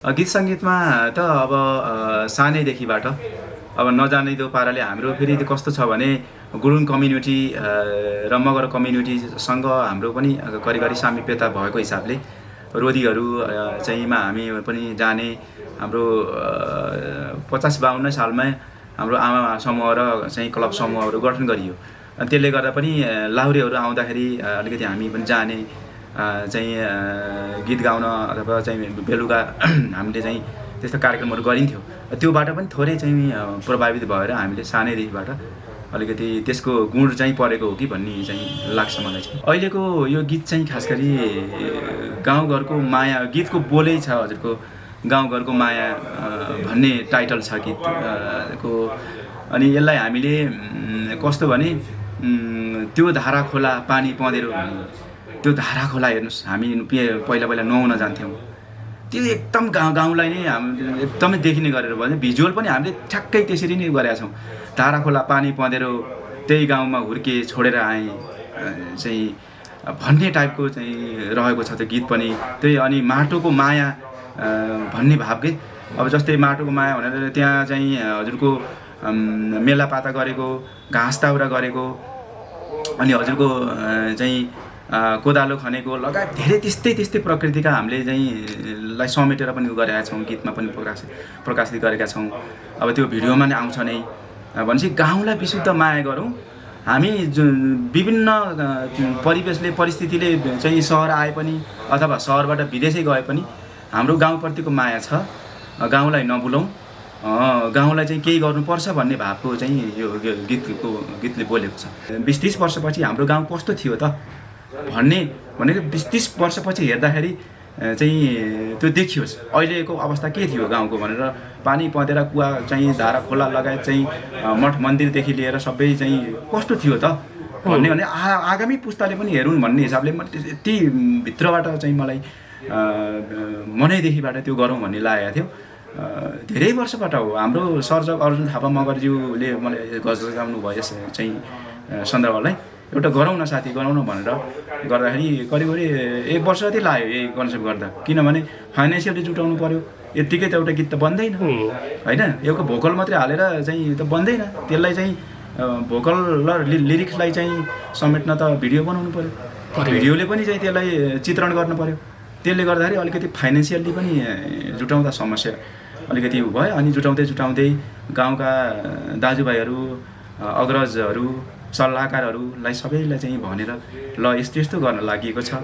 गीत सङ्गीतमा त अब सानैदेखिबाट अब नजानिदो पाराले हाम्रो फेरि कस्तो छ भने गुरुङ कम्युनिटी र मगर कम्युनिटीसँग हाम्रो पनि घरिघरि सामिप्यता भएको हिसाबले रोदीहरू चाहिँमा हामी पनि जाने हाम्रो 50-52 सालमा हाम्रो आमा समूह र चाहिँ क्लब समूहहरू गठन गरियो। अनि त्यसले गर्दा पनि लाहुरेहरू आउँदाखेरि अलिकति हामी पनि जाने चाहिँ गीत गाउन अथवा चाहिँ बेलुका हामीले चाहिँ त्यस्तो कार्यक्रमहरू गरिन्थ्यो। त्योबाट पनि थोरै चाहिँ प्रभावित भएर हामीले सानैदेखिबाट अलिकति त्यसको गुण चाहिँ परेको हो कि भन्ने चाहिँ लाग्छ मलाई चाहिँ। अहिलेको यो गीत चाहिँ खास गरी गाउँघरको माया गीतको बोलै छ हजुरको गाउँघरको माया भन्ने टाइटल छ गीतको। अनि यसलाई हामीले कस्तो भने त्यो धारा खोला पानी पँधेरो भन्ने त्यो धारा खोला हेर्नुहोस्, हामी पहिला नुहाउन जान्थ्यौँ। त्यो एकदम गाउँलाई नै हामी एकदमै देखिने गरेर भने भिजुअल पनि हामीले ठ्याक्कै त्यसरी नै गरेका छौँ। धारा खोला पानी पँधेरो त्यही गाउँमा हुर्के छोडेर आएँ चाहिँ भन्ने टाइपको चाहिँ रहेको छ त्यो गीत पनि त्यही। अनि माटोको माया भन्ने भाव के अब जस्तै माटोको माया भनेर त्यहाँ चाहिँ हजुरको मेलापाता गरेको घाँस दाउरा गरेको अनि हजुरको चाहिँ कोदालो खनेको लगायत धेरै त्यस्तै प्रकृतिका हामीले चाहिँ लाई समेटेर पनि गरेका छौँ, गीतमा पनि प्रकाशित गरेका छौँ। अब त्यो भिडियोमा नै आउँछ नै भनेपछि गाउँलाई विशुद्ध माया गरौँ। हामी विभिन्न परिवेशले परिस्थितिले चाहिँ सहर आए पनि अथवा सहरबाट विदेशै गए पनि हाम्रो गाउँप्रतिको माया छ। गाउँलाई नभुलौँ, गाउँलाई चाहिँ केही गर्नुपर्छ भन्ने भावको चाहिँ यो गीतले बोलेको छ। 20-30 वर्षपछि हाम्रो गाउँ कस्तो थियो त भनेको 20-30 वर्षपछि हेर्दाखेरि चाहिँ त्यो देखियोस् अहिलेको अवस्था के थियो गाउँको भनेर। पानी पँधेर कुवा चाहिँ धारा खोला लगायत चाहिँ मठ मन्दिरदेखि लिएर सबै चाहिँ कस्तो थियो त भन्ने भने आगामी पुस्ताले पनि हेरुन् भन्ने हिसाबले म यति भित्रबाट चाहिँ मलाई मनैदेखिबाट त्यो गरौँ भन्ने लागेको थियो। धेरै वर्षबाट हो। हाम्रो सर्जक अर्जुन थापा मगरज्यूले मलाई गजगाउनु भयो चाहिँ सन्दर्भलाई एउटा गरौँ न साथी गरौँ न भनेर गर्दाखेरि करिब 1 वर्ष जति लाग्यो यही कन्सेप्ट गर्दा। किनभने फाइनेन्सियली जुटाउनु पर्यो, यत्तिकै त एउटा गीत त बन्दैन होइन। एउटा भोकल मात्रै हालेर चाहिँ त बन्दैन। त्यसलाई चाहिँ भोकल र लिरिक्सलाई चाहिँ समेट्न त भिडियो बनाउनु पर्यो, भिडियोले पनि चाहिँ त्यसलाई चित्रण गर्नु पर्यो। त्यसले गर्दाखेरि अलिकति फाइनेन्सियली पनि जुटाउँदा समस्या अलिकति भयो। अनि जुटाउँदै गाउँका दाजुभाइहरू अग्रजहरू सल्लाहकारहरूलाई सबैलाई चाहिँ भनेर ल यस्तो गर्न लागि छ।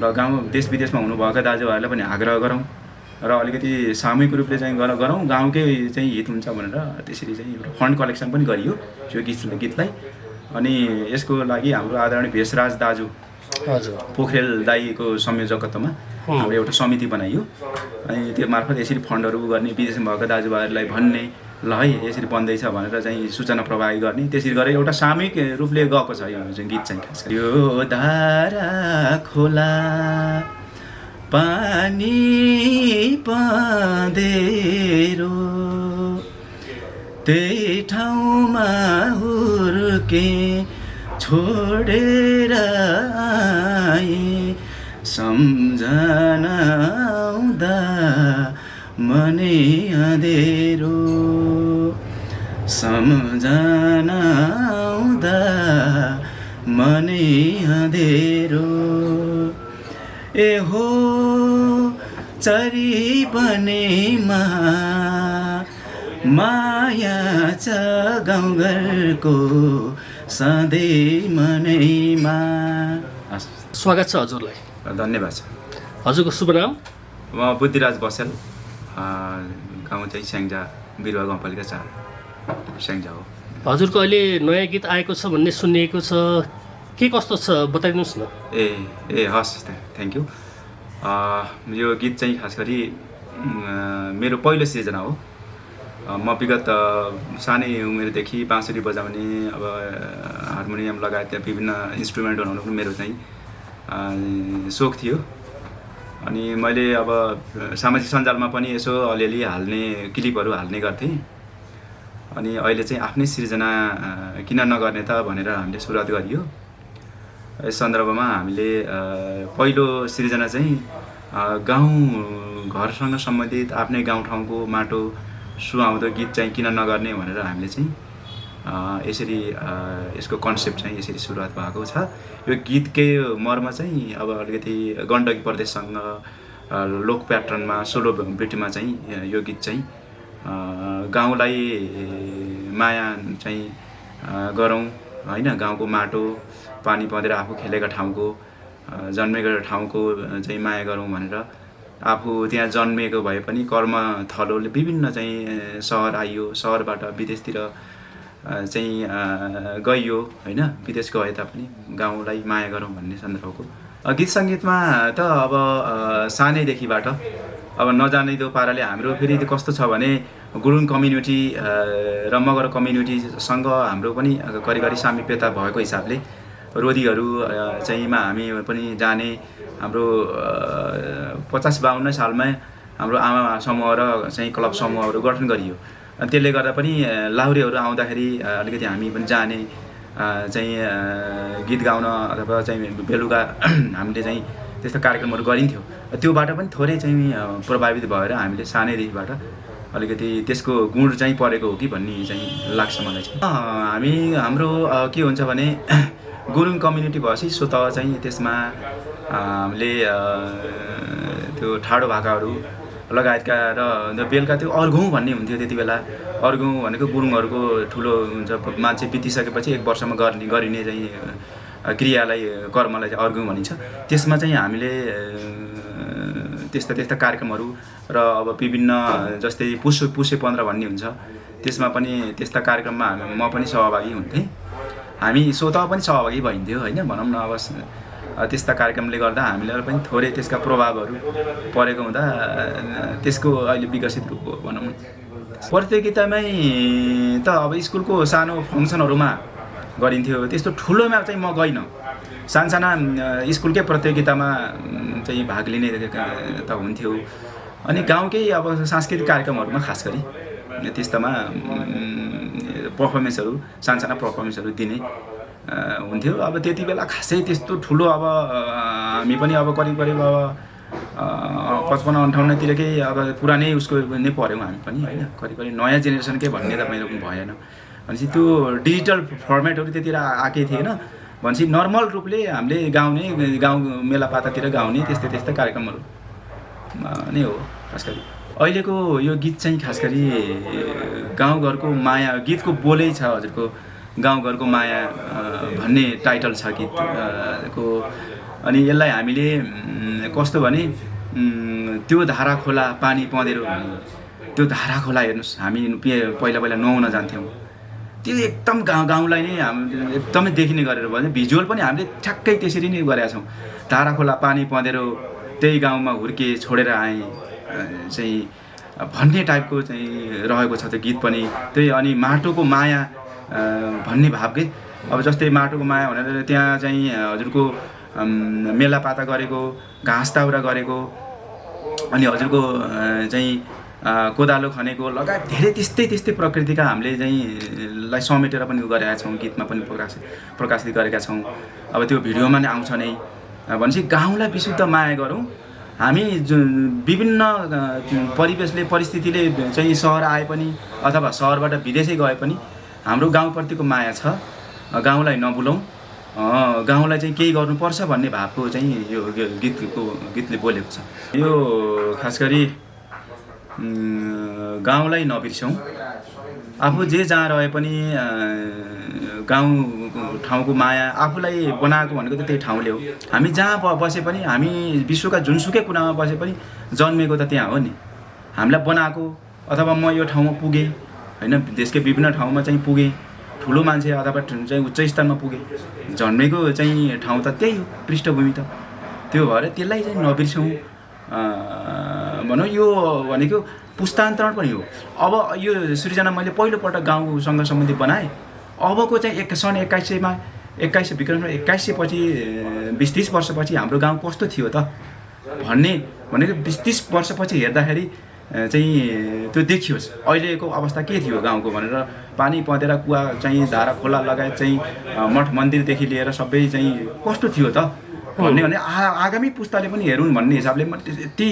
ल गाउँ देश विदेशमा हुनुभएका दाजुभाइहरूलाई पनि आग्रह गरौँ र अलिकति सामूहिक रूपले चाहिँ गरौँ, गाउँकै चाहिँ हित हुन्छ भनेर त्यसरी चाहिँ एउटा फन्ड कलेक्सन पनि गरियो यो गीतलाई। अनि यसको लागि हाम्रो आदरणीय भेषराज दाजु पोखरेल दाईको संयोजकत्वमा हाम्रो एउटा समिति बनाइयो। अनि त्यो मार्फत यसरी फन्डहरू गर्ने, विदेशमा भएका दाजुभाइहरूलाई भन्ने ल है यसरी बन्दैछ भनेर चाहिँ सूचना प्रवाह गर्ने। त्यसरी गरेर एउटा सामूहिक रूपले गएको छ यो चाहिँ गीत चाहिँ खास गरी। यो धारा खोला पानी पँधेरो त्यही ठाउँमा हुर्के छोडेर आए सम्झना आउँदा मनै अँधेरो सम्झना आउँदा मनै अँधेरो ए हो चरी बनेमा माया छ गाउँघरको सधैँ मनैमा। स्वागत छ हजुरलाई। धन्यवाद छ। हजुरको शुभ नाम? म बुद्धिराज बसेल, गाउँ चाहिँ स्याङ्जा, बिरुवा गाउँपालिका 4 स्याङ्जा हो। हजुरको अहिले नयाँ गीत आएको छ भन्ने सुनिएको छ, के कस्तो छ बताइदिनुहोस् न। ए हस्, थ्याङ्क यू। यो गीत चाहिँ खास गरी मेरो पहिलो सिर्जना हो। म विगत सानै उमेरदेखि बाँसुरी बजाउने, अब हार्मोनियम लगायत विभिन्न इन्स्ट्रुमेन्ट बनाउनु पनि मेरो चाहिँ सोख थियो। अनि मैले अब सामाजिक सञ्जालमा पनि यसो अलिअलि क्लिपहरू हाल्ने गर्थेँ। अनि अहिले चाहिँ आफ्नै सिर्जना किन नगर्ने त भनेर हामीले सुरुवात गरियो। यस सन्दर्भमा हामीले पहिलो सिर्जना चाहिँ गाउँ घरसँग सम्बन्धित आफ्नै गाउँठाउँको माटो सुहाउँदो गीत चाहिँ किन नगर्ने भनेर हामीले चाहिँ यसरी यसको कन्सेप्ट चाहिँ यसरी सुरुवात भएको छ। यो गीतकै मर्म चाहिँ अब अलिकति गण्डकी प्रदेशसँग लोक प्याटर्नमा सोलो बिटमा चाहिँ यो गीत चाहिँ गाउँलाई माया चाहिँ गरौँ होइन, गाउँको माटो पानी पँधेर आफू खेलेका ठाउँको जन्मेको ठाउँको चाहिँ माया गरौँ भनेर आफू त्यहाँ जन्मेको भए पनि कर्म थलोले विभिन्न चाहिँ सहर आइयो, सहरबाट विदेशतिर चाहिँ गइयो होइन, विदेश गए तापनि गाउँलाई माया गरौँ भन्ने सन्दर्भको गीत सङ्गीतमा त अब सानैदेखिबाट अब नजानिदो पाराले हाम्रो फेरि कस्तो छ भने गुरुङ कम्युनिटी र मगर कम्युनिटीसँग हाम्रो पनि करिब सामिप्यता भएको हिसाबले रोदीहरू चाहिँमा हामी पनि जाने। हाम्रो 50-52 सालमा हाम्रो आमा समूह र चाहिँ क्लब समूहहरू गठन गरियो। अनि त्यसले गर्दा पनि लाहुरेहरू आउँदाखेरि अलिकति हामी पनि जाने, चाहिँ गीत गाउन अथवा चाहिँ बेलुका हामीले चाहिँ त्यस्तो कार्यक्रमहरू गरिन्थ्यो। त्योबाट पनि थोरै चाहिँ प्रभावित भएर हामीले सानैदेखिबाट अलिकति त्यसको गुण चाहिँ परेको हो कि भन्ने चाहिँ लाग्छ मलाई चाहिँ। हाम्रो के हुन्छ भने गुरुङ कम्युनिटी भएपछि स्वत चाहिँ त्यसमा हामीले त्यो ठाडो भाकाहरू लगायतका र बेलुका त्यो अर्घौँ भन्ने हुन्थ्यो त्यति बेला। अर्घौँ भनेको गुरुङहरूको ठुलो हुन्छ, मान्छे बितिसकेपछि 1 वर्षमा गरिने चाहिँ क्रियालाई कर्मलाई चाहिँ अर्घौँ भनिन्छ। त्यसमा चाहिँ हामीले त्यस्ता कार्यक्रमहरू र अब विभिन्न जस्तै पुसे 15 भन्ने हुन्छ, त्यसमा पनि त्यस्ता कार्यक्रममा म पनि सहभागी हुन्थेँ। हामी स्वतः पनि सहभागी भइन्थ्यो होइन, भनौँ न। अब त्यस्ता कार्यक्रमले गर्दा हामीलाई पनि थोरै त्यसका प्रभावहरू परेको हुँदा त्यसको अहिले विकसित रूप हो भनौँ न। प्रतियोगितामै त अब स्कुलको सानो फङ्सनहरूमा गरिन्थ्यो, त्यस्तो ठुलोमा चाहिँ म गइनँ। साना स्कुलकै प्रतियोगितामा चाहिँ भाग लिने त हुन्थ्यो। अनि गाउँकै अब सांस्कृतिक कार्यक्रमहरूमा खास गरी त्यस्तामा पर्फर्मेन्सहरू साना पर्फर्मेन्सहरू दिने हुन्थ्यो। अब त्यति बेला खासै त्यस्तो ठुलो अब हामी पनि अब करिब अब 55-58तिरकै अब पुरानै उसको नै पऱ्यौँ हामी पनि होइन, करिब नयाँ जेनेरेसनकै भन्ने त मेरो पनि भएन। भनेपछि त्यो डिजिटल फर्मेटहरू त्यतिर आएकै थिएन। भनेपछि नर्मल रूपले हामीले गाउँ मेलापातातिर गाउने त्यस्तै कार्यक्रमहरू नै हो खास गरी। अहिलेको यो गीत चाहिँ खास गरी गाउँघरको माया गीतको बोलै छ हजुरको, गाउँघरको माया भन्ने टाइटल छ गीतको। अनि यसलाई हामीले कस्तो भने त्यो धारा खोला पानी पँधेरो भन्ने, त्यो धारा खोला हेर्नुहोस्, हामी पहिला नुहाउन जान्थ्यौँ। त्यो एकदम गाउँलाई नै एकदमै देखिने गरेर भने भिजुअल पनि हामीले ठ्याक्कै त्यसरी नै गरेका छौँ। धारा खोला पानी पँधेरो त्यही गाउँमा हुर्के छोडेर आएँ चाहिँ भन्ने टाइपको चाहिँ रहेको छ त्यो गीत पनि। त्यही अनि माटोको माया भन्ने भावकै, अब जस्तै माटोको माया भनेर त्यहाँ चाहिँ हजुरको मेलापाता गरेको, घाँस दाउरा गरेको, अनि हजुरको चाहिँ कोदालो खनेको लगायत धेरै त्यस्तै प्रकृतिका हामीले चाहिँ लाई समेटेर पनि गरेका छौँ, गीतमा पनि प्रकाशित गरेका छौँ। अब त्यो भिडियोमा नै आउँछ नै। भनेपछि गाउँलाई विशुद्ध माया गरौँ। हामी विभिन्न परिस्थितिले चाहिँ सहर आए पनि अथवा सहरबाट विदेशै गए पनि हाम्रो गाउँप्रतिको माया छ। गाउँलाई नभुलौँ, गाउँलाई चाहिँ केही गर्नुपर्छ भन्ने भावको चाहिँ यो गीतले बोलेको छ। यो खास गरी गाउँलाई नबिर्सौँ। आफू जहाँ रहे पनि गाउँ ठाउँको माया आफूलाई बनाएको भनेको त त्यही ठाउँले हो। हामी जहाँ बसे पनि, हामी विश्वका जुनसुकै कुनामा बसे पनि जन्मेको त त्यहाँ हो नि। हामीलाई बनाएको अथवा म यो ठाउँमा पुगेँ होइन, देशकै विभिन्न ठाउँमा चाहिँ पुगेँ, ठुलो मान्छे अथवा चाहिँ उच्च स्तरमा पुगेँ, जन्मेको चाहिँ ठाउँ त त्यही हो, पृष्ठभूमि त त्यो भएर त्यसलाई चाहिँ नबिर्सौँ भनौँ। यो भनेको पुस्तान्तरण पनि हो। अब यो सृजना मैले पहिलोपल्ट गाउँसँग सम्बन्धित बनाएँ। अबको चाहिँ सन् 2100 विक्रम 2100 पछि 20-30 वर्षपछि हाम्रो गाउँ कस्तो थियो त भन्ने भनेको 20-30 वर्षपछि हेर्दाखेरि चाहिँ त्यो देखियोस् अहिलेको अवस्था के थियो गाउँको भनेर। पानी पँधेर कुवा चाहिँ धारा खोला लगायत चाहिँ मठ मन्दिरदेखि लिएर सबै चाहिँ कस्तो थियो त भन्ने भने आगामी पुस्ताले पनि हेरुन् भन्ने हिसाबले म यति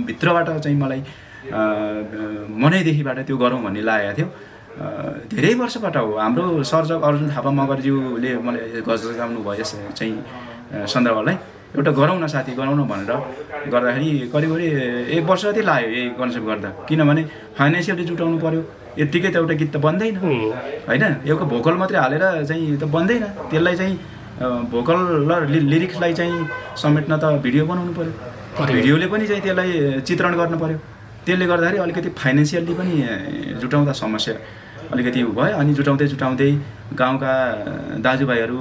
भित्रबाट चाहिँ मलाई मनैदेखिबाट त्यो गरौँ भन्ने लागेको थियो। धेरै वर्षबाट हो। हाम्रो सर्जक अर्जुन थापा मगरज्यूले मलाई गजगाउनु भयो चाहिँ सन्दर्भलाई एउटा गरौँ न साथी गरौँ न भनेर गर्दाखेरि करिब 1 वर्ष जति लाग्यो यही कन्सेप्ट गर्दा। किनभने फाइनेन्सियली जुटाउनु पर्यो, यत्तिकै त एउटा गीत त बन्दैन होइन। एउटा भोकल मात्रै हालेर चाहिँ त बन्दैन। त्यसलाई चाहिँ भोकल र लिरिक्सलाई चाहिँ समेट्न त भिडियो बनाउनु पर्यो, भिडियोले पनि चाहिँ त्यसलाई चित्रण गर्नु पर्यो। त्यसले गर्दाखेरि अलिकति फाइनेन्सियली पनि जुटाउँदा समस्या अलिकति भयो। अनि जुटाउँदै गाउँका दाजुभाइहरू,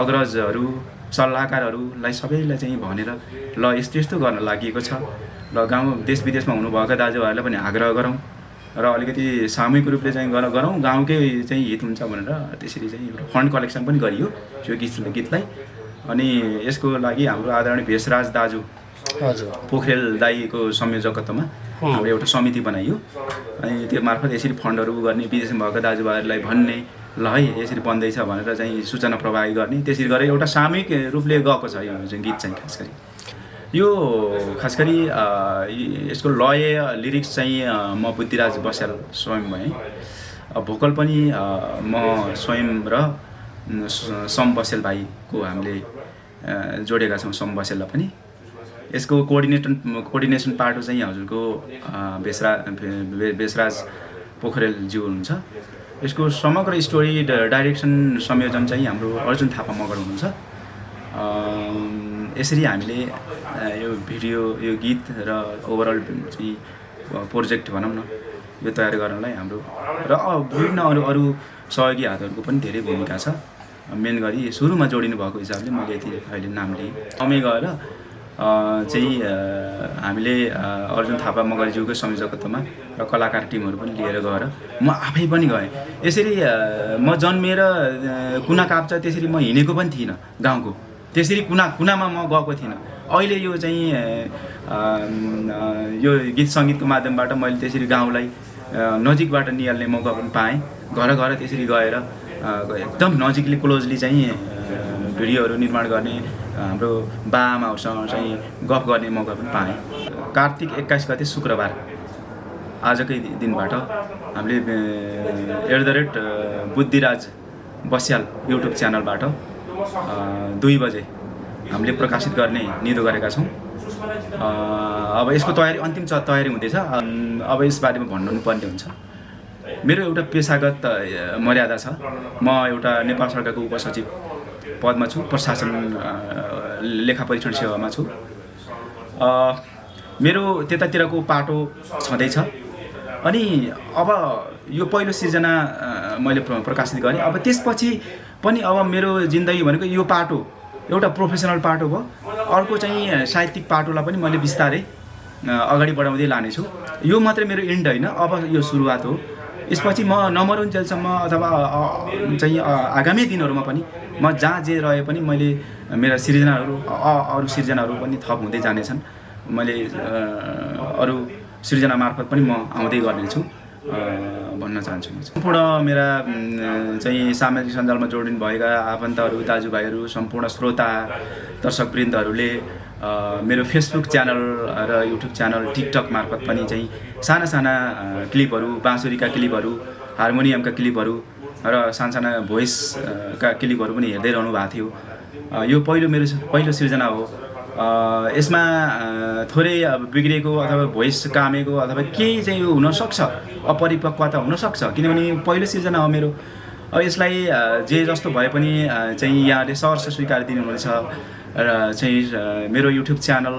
अग्रजहरू, सल्लाहकारहरूलाई सबैलाई चाहिँ भनेर ल यस्तो गर्न लागि छ, ल गाउँ देश विदेशमा हुनुभएका दाजुभाइहरूलाई पनि आग्रह गरौँ र अलिकति सामूहिक रूपले चाहिँ गरौँ, गाउँकै चाहिँ हित हुन्छ भनेर त्यसरी चाहिँ एउटा फन्ड कलेक्सन पनि गरियो यो गीतलाई। अनि यसको लागि हाम्रो आदरणीय भेषराज दाजु पोखरेल दाईको संयोजकत्वमा हाम्रो एउटा समिति बनाइयो। अनि त्यो मार्फत यसरी फन्डहरू गर्ने, विदेशमा भएका दाजुभाइहरूलाई भन्ने ल है यसरी बन्दैछ भनेर चाहिँ सूचना प्रवाही गर्ने। त्यसरी गरेर एउटा सामूहिक रूपले गएको छ यो चाहिँ गीत चाहिँ खास गरी। यो खास गरी यसको लय लिरिक्स चाहिँ म बुद्धिराज बस्याल स्वयं भएँ। भोकल पनि म स्वयं र सम बस्याल भाइको हामीले जोडेका छौँ, सम बस्याललाई पनि। यसको कोअर्डिनेसन पार्ट चाहिँ हजुरको भेषराज पोखरेलज्यू हुनुहुन्छ। यसको समग्र स्टोरी डाइरेक्सन संयोजन चाहिँ हाम्रो अर्जुन थापा मगर हुनुहुन्छ। यसरी हामीले यो भिडियो, यो गीत र ओभरअल चाहिँ प्रोजेक्ट भनौँ न यो तयार गर्नलाई हाम्रो र विभिन्न अरू सहयोगी हातहरूको पनि धेरै भूमिका छ। मेन गरी सुरुमा जोडिनु भएको हिसाबले मैले यति अहिले नाम लिएँ। समय गएर चाहिँ हामीले अर्जुन थापा मगरज्यूको संयोजकत्वमा र कलाकार टिमहरू पनि लिएर गएर म आफै पनि गएँ। यसरी म जन्मेर कुना काप्चा त्यसरी म हिँडेको पनि थिइनँ गाउँको, त्यसरी कुनामा म गएको थिइनँ। अहिले यो चाहिँ यो गीत सङ्गीतको माध्यमबाट मैले त्यसरी गाउँलाई नजिकबाट निहाल्ने मौका पनि पाएँ। घर त्यसरी गएर एकदम नजिकली क्लोजली चाहिँ भिडियोहरू निर्माण गर्ने, हाम्रो बाआमाहरूसँग चाहिँ गफ गर्ने मौका पनि पाएँ। कार्तिक 21 गते शुक्रबार आजकै दिनबाट हामीले @बुद्धिराज बस्याल युट्युब च्यानलबाट 2 बजे हामीले प्रकाशित गर्ने निधो गरेका छौँ। अब यसको तयारी अन्तिम तयारी हुँदैछ। अब यसबारेमा भन्नुपर्ने हुन्छ। मेरो एउटा पेसागत मर्यादा छ। म एउटा नेपाल सरकारको उपसचिव पदमा छु, प्रशासन लेखा परीक्षण सेवामा छु। मेरो त्यतातिरको पाटो छँदैछ। अनि अब यो पहिलो सिर्जना मैले प्रकाशित गरेँ। अब त्यसपछि पनि अब मेरो जिन्दगी भनेको यो पाटो एउटा प्रोफेसनल पाटो भयो। अर्को चाहिँ साहित्यिक पाटोलाई पनि मैले बिस्तारै अगाडि बढाउँदै लानेछु। यो मात्रै मेरो इन्ड होइन, अब यो सुरुवात हो। यसपछि म नमरुन्जेलसम्म अथवा चाहिँ आगामी दिनहरूमा पनि म जहाँ जे रहे पनि मैले मेरा सिर्जनाहरू अरू सिर्जनाहरू पनि थप हुँदै जानेछन्। मैले अरू सृजना मार्फत पनि म आउँदै गर्नेछु भन्न चाहन्छु। सम्पूर्ण मेरा चाहिँ सामाजिक सञ्जालमा जोडिनु भएका आफन्तहरू, दाजुभाइहरू, सम्पूर्ण श्रोता दर्शकवृन्दहरूले मेरो फेसबुक च्यानल र युट्युब च्यानल, टिकटक मार्फत पनि चाहिँ साना क्लिपहरू, बाँसुरीका क्लिपहरू, हार्मोनियमका क्लिपहरू र साना भोइसका क्लिपहरू पनि हेर्दै रहनु भएको थियो। यो मेरो पहिलो सिर्जना हो। यसमा थोरै बिग्रेको अथवा भोइस कामेको अथवा केही चाहिँ हुनसक्छ, अपरिपक्वता हुनसक्छ, किनभने पहिलो सिर्जना हो मेरो। अब यसलाई जे जस्तो भए पनि चाहिँ यहाँले सहर्ष स्वीकार दिनुहुनेछ र चाहिँ मेरो युट्युब च्यानल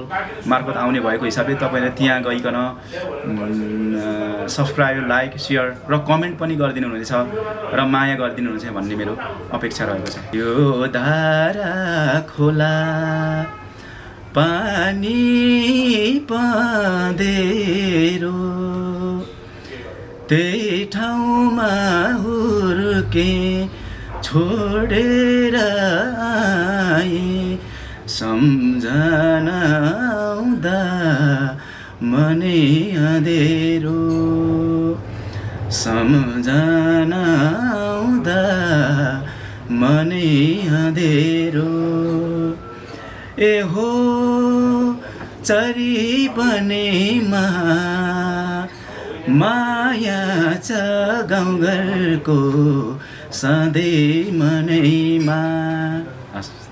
मार्फत आउने भएको हिसाबले तपाईँले त्यहाँ गइकन सब्सक्राइब, लाइक, सेयर र कमेन्ट पनि गरिदिनु हुनेछ र माया गरिदिनु हुनेछ भन्ने मेरो अपेक्षा रहेको छ। यो धारा खोला पानी पँधेरो त्यही ठाउँमा हुर्के छोडेर आए सम्झना आउँदा मनै अँधेरो सम्झना आउँदा मनै अँधेरो ए हो चरी बनेमा माया छ गाउँघरको सधैँ मनैमा।